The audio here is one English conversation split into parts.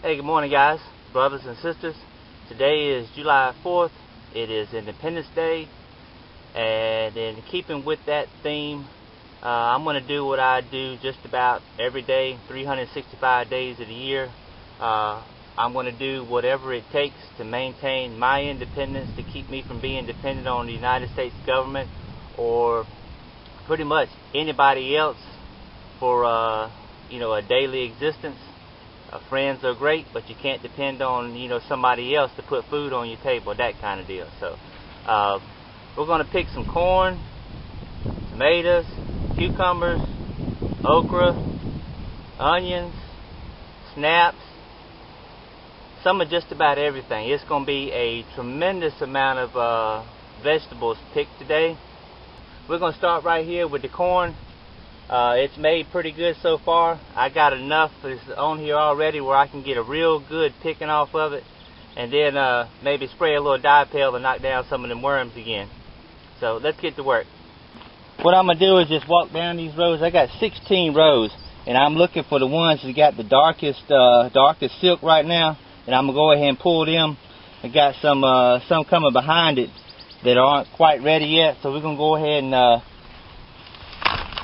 Hey, good morning guys, brothers and sisters. Today is July 4th. It is Independence Day, and in keeping with that theme, I'm going to do what I do just about every day, 365 days of the year. I'm going to do whatever it takes to maintain my independence, to keep me from being dependent on the United States government or pretty much anybody else for a daily existence. Friends are great, but you can't depend on somebody else to put food on your table, that kind of deal. So we're going to pick some corn, tomatoes, cucumbers, okra, onions, snaps, some of just about everything. It's going to be a tremendous amount of vegetables picked today. We're going to start right here with the corn. It's made pretty good so far. I got enough on here already where I can get a real good picking off of it, and then maybe spray a little dye pail to knock down some of them worms again. So let's get to work. What I'm going to do is just walk down these rows. I got 16 rows, and I'm looking for the ones that got the darkest silk right now, and I'm going to go ahead and pull them. I got some coming behind it that aren't quite ready yet, so we're going to go ahead and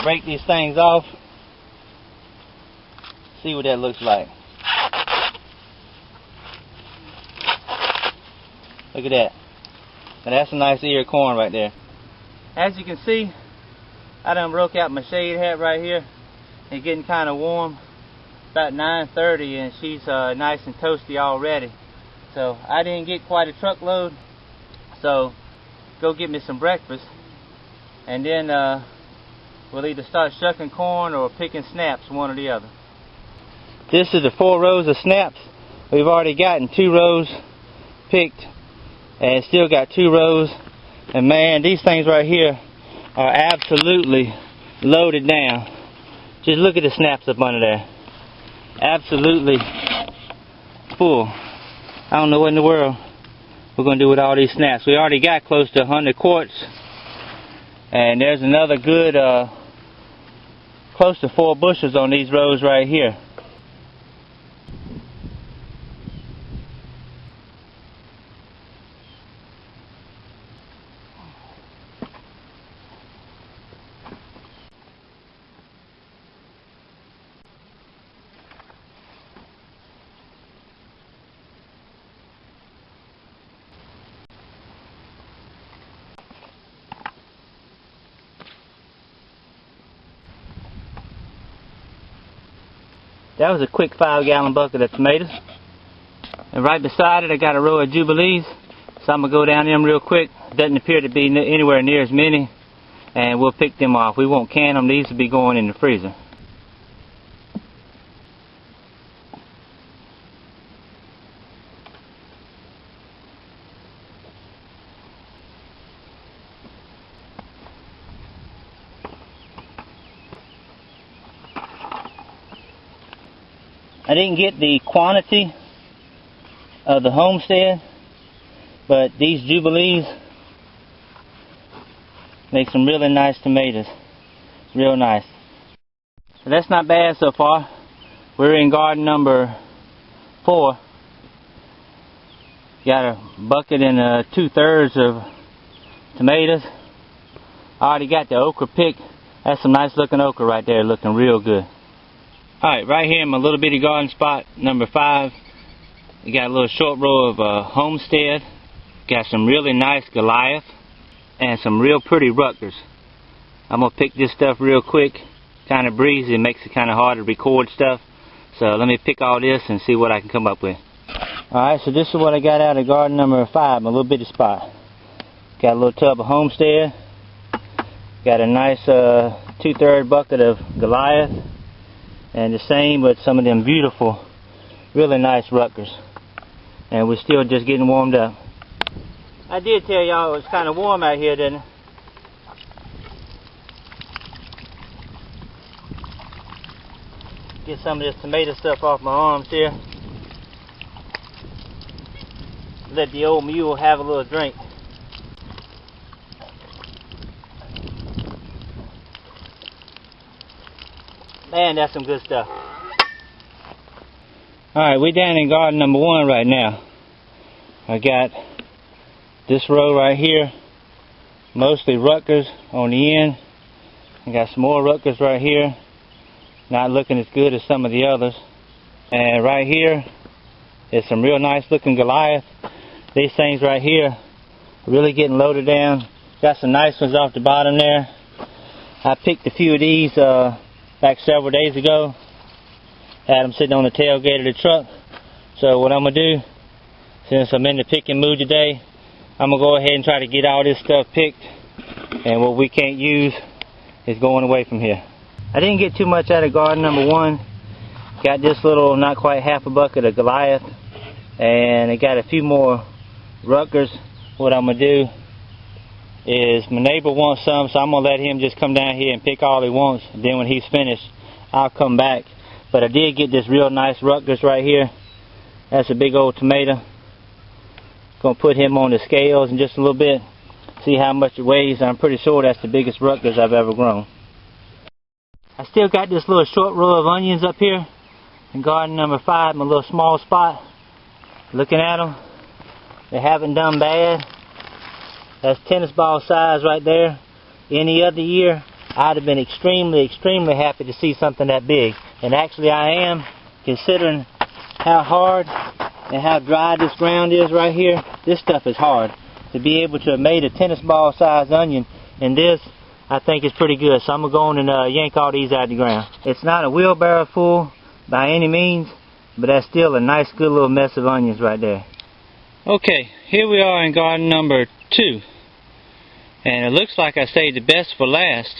break these things off. See what that looks like. Look at that. Now that's a nice ear of corn right there. As you can see, I done broke out my shade hat right here. It's getting kind of warm. About 9:30 and she's nice and toasty already. So I didn't get quite a truckload. So go get me some breakfast, and then we'll either start shucking corn or picking snaps, one or the other. This is the 4 rows of snaps. We've already gotten 2 rows picked and still got 2 rows. And man, these things right here are absolutely loaded down. Just look at the snaps up under there. Absolutely full. I don't know what in the world we're going to do with all these snaps. We already got close to 100 quarts. And there's another good close to 4 bushels on these rows right here. That was a quick 5-gallon bucket of tomatoes. And right beside it I got a row of Jubilees. So I'm going to go down them real quick. Doesn't appear to be anywhere near as many. And we'll pick them off. We won't can them. These will be going in the freezer. I didn't get the quantity of the homestead, but these Jubilees make some really nice tomatoes. Real nice. So that's not bad so far. We're in garden number 4. Got a bucket and 2/3 of tomatoes. I already got the okra picked. That's some nice looking okra right there, looking real good. Alright, right here in my little bitty garden spot, number 5, we got a little short row of homestead. Got some really nice Goliath and some real pretty Rutgers. I'm going to pick this stuff real quick. Kind of breezy, it makes it kind of hard to record stuff. So let me pick all this and see what I can come up with. Alright, so this is what I got out of garden number 5, my little bitty spot. Got a little tub of homestead. Got a nice 2/3 bucket of Goliath. And the same with some of them beautiful, really nice Rutgers. And we're still just getting warmed up. I did tell y'all it was kind of warm out here, didn't I? Get some of this tomato stuff off my arms here. Let the old mule have a little drink. Man, that's some good stuff. Alright, we're down in garden number 1 right now. I got this row right here, mostly Rutgers on the end. I got some more Rutgers right here, not looking as good as some of the others. And right here is some real nice looking Goliath. These things right here are really getting loaded down. Got some nice ones off the bottom there. I picked a few of these back several days ago. Had them sitting on the tailgate of the truck. So what I'm going to do, since I'm in the picking mood today, I'm going to go ahead and try to get all this stuff picked. And what we can't use is going away from here. I didn't get too much out of garden number 1. Got this little, not quite half a bucket of Goliath. And I got a few more Rutgers. What I'm going to do is, my neighbor wants some, so I'm going to let him just come down here and pick all he wants. Then when he's finished, I'll come back. But I did get this real nice Rutgers right here. That's a big old tomato. Gonna put him on the scales in just a little bit. See how much it weighs. I'm pretty sure that's the biggest Rutgers I've ever grown. I still got this little short row of onions up here in garden number 5, my little small spot. Looking at them, they haven't done bad. That's tennis ball size right there. Any other year, I'd have been extremely, extremely happy to see something that big. And actually I am, considering how hard and how dry this ground is right here. This stuff is hard. To be able to have made a tennis ball sized onion in this, I think is pretty good. So I'm going to go on and yank all these out of the ground. It's not a wheelbarrow full by any means, but that's still a nice good little mess of onions right there. Okay, here we are in garden number 2. And it looks like I saved the best for last.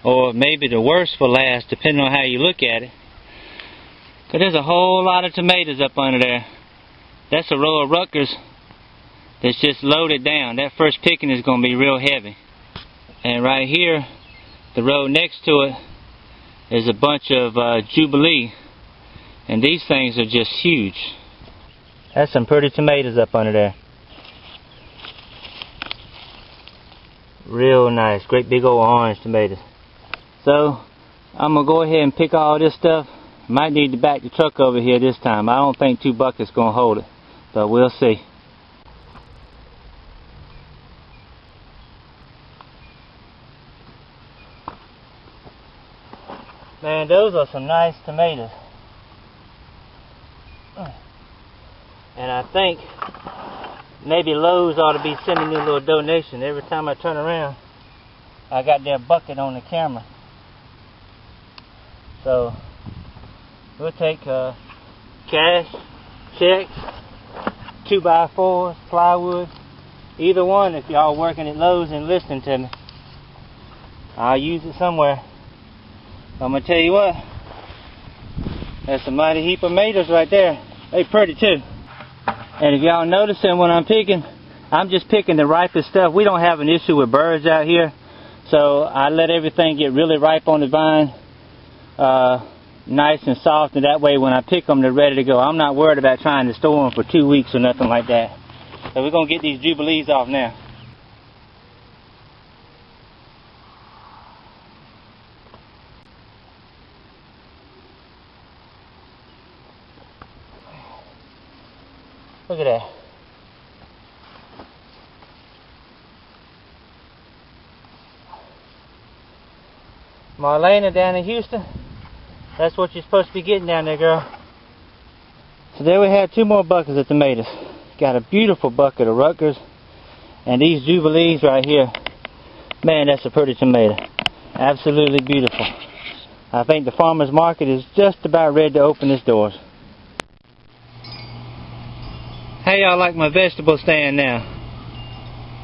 Or maybe the worst for last, depending on how you look at it. But there's a whole lot of tomatoes up under there. That's a row of Rutgers that's just loaded down. That first picking is going to be real heavy. And right here, the row next to it, is a bunch of Jubilee. And these things are just huge. That's some pretty tomatoes up under there. Real nice, great big old orange tomatoes. So, I'm going to go ahead and pick all this stuff. Might need to back the truck over here this time. I don't think 2 buckets going to hold it, but we'll see. Man, those are some nice tomatoes. And I think maybe Lowe's ought to be sending me a little donation. Every time I turn around, I got their bucket on the camera. So we'll take cash, checks, 2x4s, plywood, either one. If y'all working at Lowe's and listening to me, I'll use it somewhere. I'm gonna tell you what, that's a mighty heap of tomatoes right there. They pretty too. And if y'all noticing when I'm picking, I'm just picking the ripest stuff. We don't have an issue with birds out here, so I let everything get really ripe on the vine. Nice and soft, and that way when I pick them, they're ready to go. I'm not worried about trying to store them for 2 weeks or nothing like that. So we're going to get these Jubilees off now. Look at that. Marlena down in Houston. That's what you're supposed to be getting down there, girl. So there we have 2 more buckets of tomatoes. Got a beautiful bucket of Rutgers. And these Jubilees right here. Man, that's a pretty tomato. Absolutely beautiful. I think the farmer's market is just about ready to open its doors. How y'all like my vegetable stand now?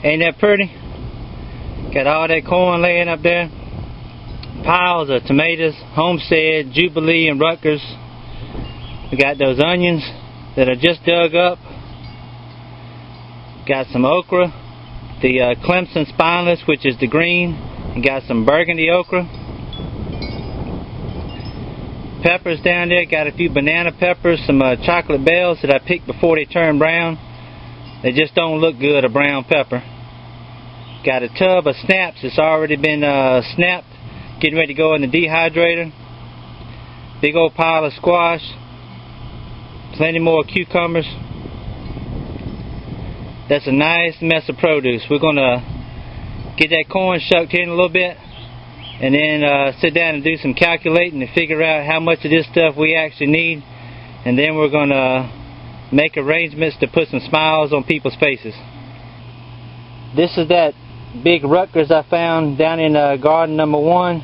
Ain't that pretty? Got all that corn laying up there. Piles of tomatoes, Homestead, Jubilee, and Rutgers. We got those onions that are just dug up. Got some okra, the Clemson spineless, which is the green, and got some burgundy okra. Peppers down there, got a few banana peppers, some chocolate bells that I picked before they turn brown. They just don't look good, a brown pepper. Got a tub of snaps that's already been snapped, getting ready to go in the dehydrator. Big old pile of squash. Plenty more cucumbers. That's a nice mess of produce. We're going to get that corn shucked here in a little bit, and then sit down and do some calculating to figure out how much of this stuff we actually need, and then we're going to make arrangements to put some smiles on people's faces. This is that big Rutgers I found down in garden number 1,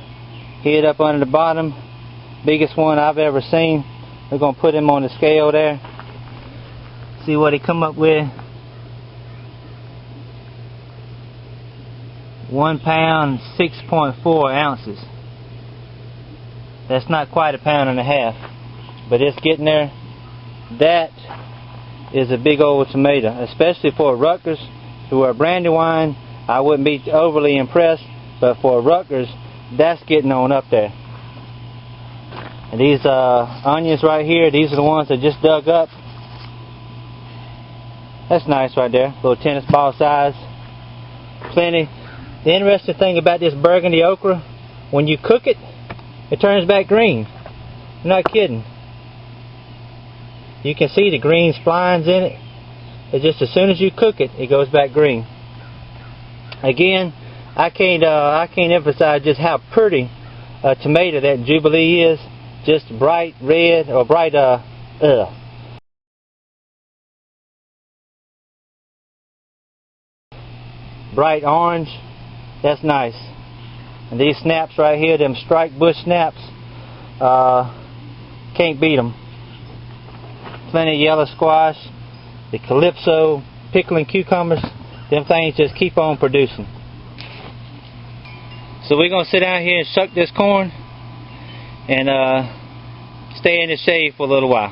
hid up under the bottom. Biggest one I've ever seen. We're going to put him on the scale there, see what he come up with. 1 pound 6.4 ounces. That's not quite 1.5 pounds, but it's getting there. That is a big old tomato, especially for a Rutgers. For a Brandywine, I wouldn't be overly impressed, but for a Rutgers, that's getting on up there. And these onions right here, these are the ones that just dug up. That's nice right there, little tennis ball size. Plenty. The interesting thing about this burgundy okra, when you cook it, it turns back green. I'm not kidding. You can see the green splines in it. It's just as soon as you cook it, it goes back green. Again, I can't emphasize just how pretty a tomato that Jubilee is. Just bright red or bright bright orange. That's nice. And these snaps right here, them strike bush snaps, can't beat them. Plenty of yellow squash, the calypso, pickling cucumbers. Them things just keep on producing. So we're going to sit down here and shuck this corn and stay in the shade for a little while.